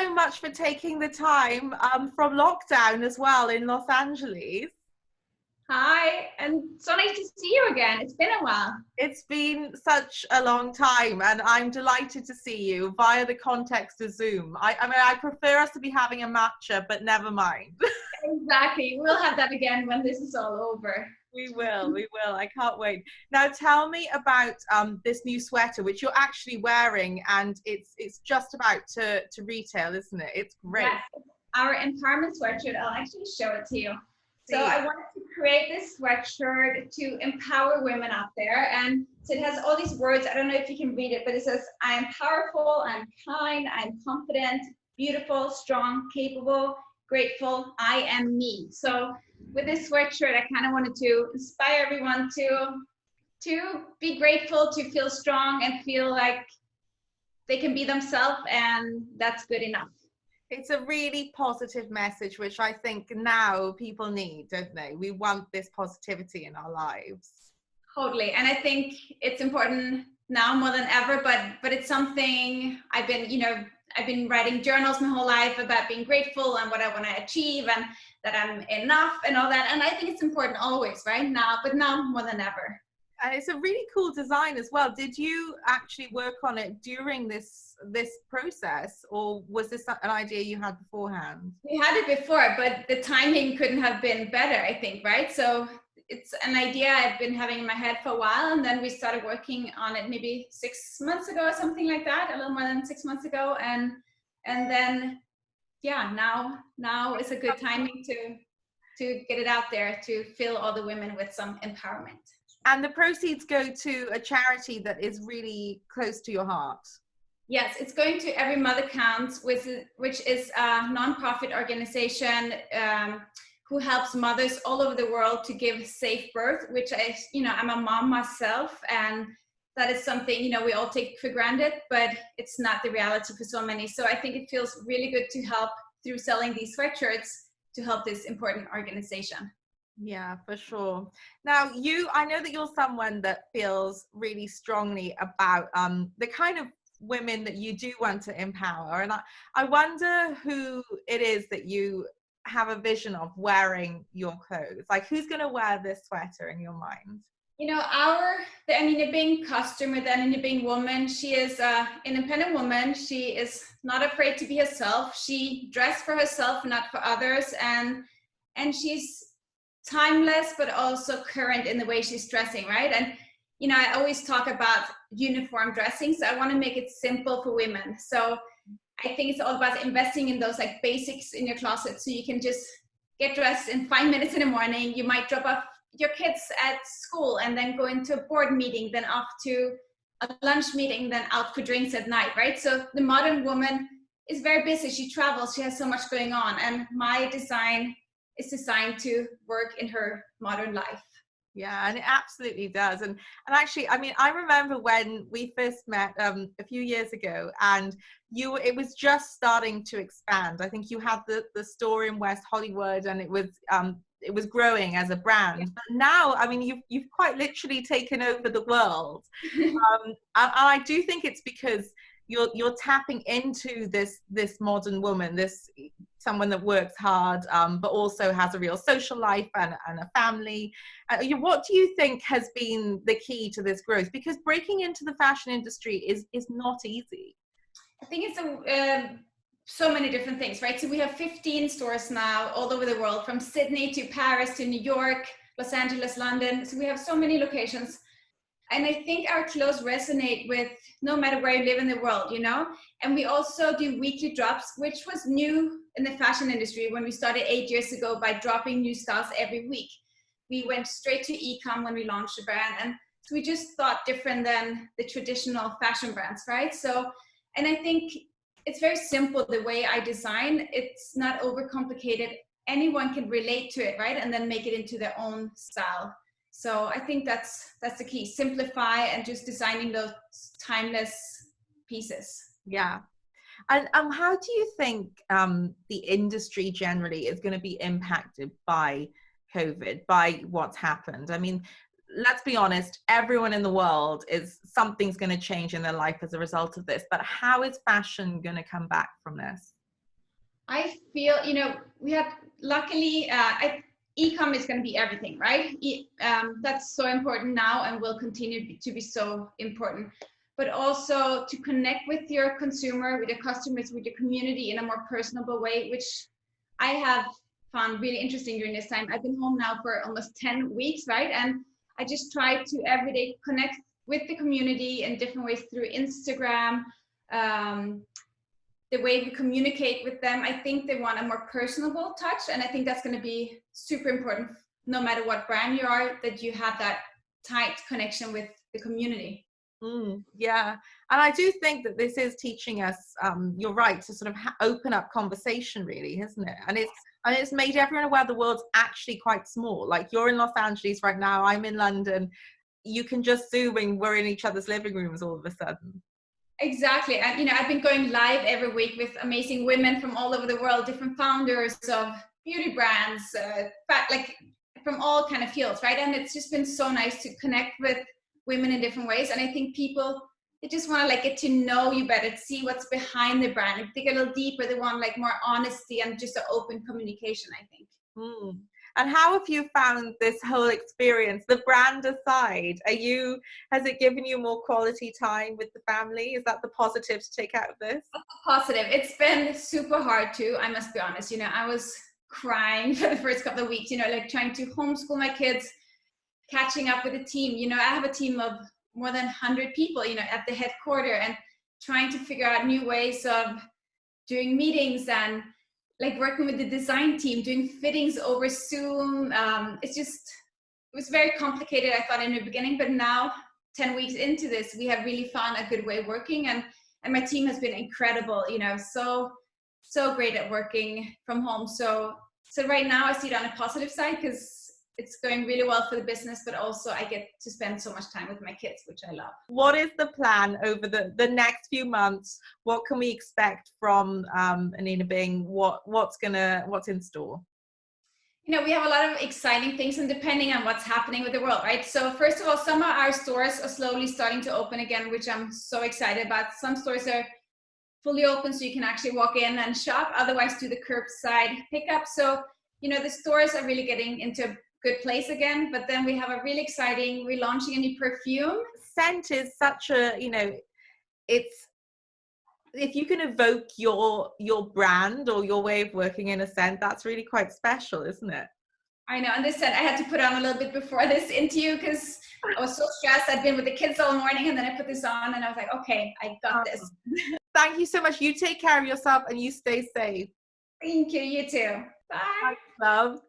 so much for taking the time from lockdown as well in Los Angeles. Hi, and so nice to see you again. It's been a while. It's been such a long time, and I'm delighted to see you via the context of Zoom. I mean, I prefer us to be having a matcha, but never mind. Exactly. We'll have that again when this is all over. We will. I can't wait. Now, tell me about this new sweater, which you're actually wearing, and it's just about to retail, isn't it? It's great. Yes, our empowerment sweatshirt. I'll actually show it to you. So See. I wanted to create this sweatshirt to empower women out there. And so it has all these words. I don't know if you can read it, but it says, I am powerful, I'm kind, I'm confident, beautiful, strong, capable, grateful, I am me. So with this sweatshirt, I kind of wanted to inspire everyone to be grateful, to feel strong and feel like they can be themselves, and that's good enough. It's a really positive message, which I think now people need, don't they? We want this positivity in our lives. Totally. And I think it's important now more than ever, but it's something I've been writing journals my whole life about being grateful and what I want to achieve and that I'm enough and all that. And I think it's important always, right? Now, but now more than ever. And it's a really cool design as well. Did you actually work on it during this process, or was this an idea you had beforehand? We had it before, but the timing couldn't have been better, I think, right? So it's an idea I've been having in my head for a while, and then we started working on it maybe 6 months ago or something like that, a little more than 6 months ago, and then yeah, now is a good timing to get it out there to fill all the women with some empowerment. And the proceeds go to a charity that is really close to your heart. Yes, it's going to Every Mother Counts, which is a nonprofit organization who helps mothers all over the world to give safe birth, which I'm a mom myself, and that is something, we all take for granted, but it's not the reality for so many. So I think it feels really good to help through selling these sweatshirts to help this important organization. Yeah, for sure. Now, I know that you're someone that feels really strongly about the kind of women that you do want to empower. And I wonder who it is that you have a vision of wearing your clothes. Like, who's going to wear this sweater in your mind? The Anine Bing customer, the Anine Bing woman, she is an independent woman. She is not afraid to be herself. She dressed for herself, not for others. And she's timeless, but also current in the way she's dressing, right? And I always talk about uniform dressing, so I want to make it simple for women. So I think it's all about investing in those like basics in your closet, so you can just get dressed in 5 minutes in the morning. You might drop off your kids at school and then go into a board meeting, then off to a lunch meeting, then out for drinks at night, right? So the modern woman is very busy. She travels, she has so much going on, and my design is designed to work in her modern life. Yeah, and it absolutely does. And actually, I mean, I remember when we first met a few years ago, and it was just starting to expand. I think you had the store in West Hollywood, and it was growing as a brand. Yeah. But now, I mean, you've quite literally taken over the world. And I do think it's because you're tapping into this modern woman, someone that works hard, but also has a real social life and a family. What do you think has been the key to this growth? Because breaking into the fashion industry is not easy. I think it's so many different things, right? So we have 15 stores now all over the world, from Sydney to Paris to New York, Los Angeles, London. So we have so many locations. And I think our clothes resonate with no matter where you live in the world, And we also do weekly drops, which was new in the fashion industry when we started 8 years ago by dropping new styles every week. We went straight to e-com when we launched the brand. And so we just thought different than the traditional fashion brands, right? So, and I think it's very simple the way I design. It's not overcomplicated. Anyone can relate to it, right? And then make it into their own style. So I think that's the key. Simplify and just designing those timeless pieces. Yeah. And how do you think the industry generally is going to be impacted by COVID, by what's happened? I mean, let's be honest, everyone in the world something's going to change in their life as a result of this. But how is fashion going to come back from this? I feel, we have luckily, e-com is going to be everything, right? That's so important now and will continue to be so important. But also to connect with your consumer, with your customers, with your community in a more personable way, which I have found really interesting during this time. I've been home now for almost 10 weeks, right? And I just try to every day connect with the community in different ways through Instagram, um, the way we communicate with them. I think they want a more personable touch, and I think that's going to be super important no matter what brand you are, that you have that tight connection with the community. Yeah, and I do think that this is teaching us, you're right, to sort of open up conversation, really, isn't it? And it's made everyone aware the world's actually quite small. Like, you're in Los Angeles right now, I'm in London. You can just Zoom and we're in each other's living rooms all of a sudden. Exactly. And I've been going live every week with amazing women from all over the world, different founders of beauty brands, like from all kind of fields, right? And it's just been so nice to connect with women in different ways. And I think people, they just want to like get to know you better, see what's behind the brand. If they get a little deeper, they want like more honesty and just an open communication, I think. And how have you found this whole experience, the brand aside? Has it given you more quality time with the family? Is that the positive to take out of this? Positive. It's been super hard too, I must be honest. I was crying for the first couple of weeks, like trying to homeschool my kids, catching up with the team. I have a team of more than 100 people, at the headquarters, and trying to figure out new ways of doing meetings and like working with the design team, doing fittings over Zoom. It was very complicated, I thought, in the beginning, but now 10 weeks into this, we have really found a good way of working, and my team has been incredible, so great at working from home. So right now I see it on a positive side because it's going really well for the business, but also I get to spend so much time with my kids, which I love. What is the plan over the next few months? What can we expect from Anine Bing? What's in store? We have a lot of exciting things, and depending on what's happening with the world, right? So first of all, some of our stores are slowly starting to open again, which I'm so excited about. Some stores are fully open, so you can actually walk in and shop, otherwise do the curbside pickup. So, the stores are really getting into a good place again. But then we have a really exciting, we're launching a new perfume. Scent is such a, it's, if you can evoke your brand or your way of working in a scent, that's really quite special, isn't it? I know, and this scent I had to put on a little bit before this interview because I was so stressed. I'd been with the kids all morning, and then I put this on and I was like, okay, I got this. Thank you so much. You take care of yourself and you stay safe. Thank you. You too. Bye. Thanks, love.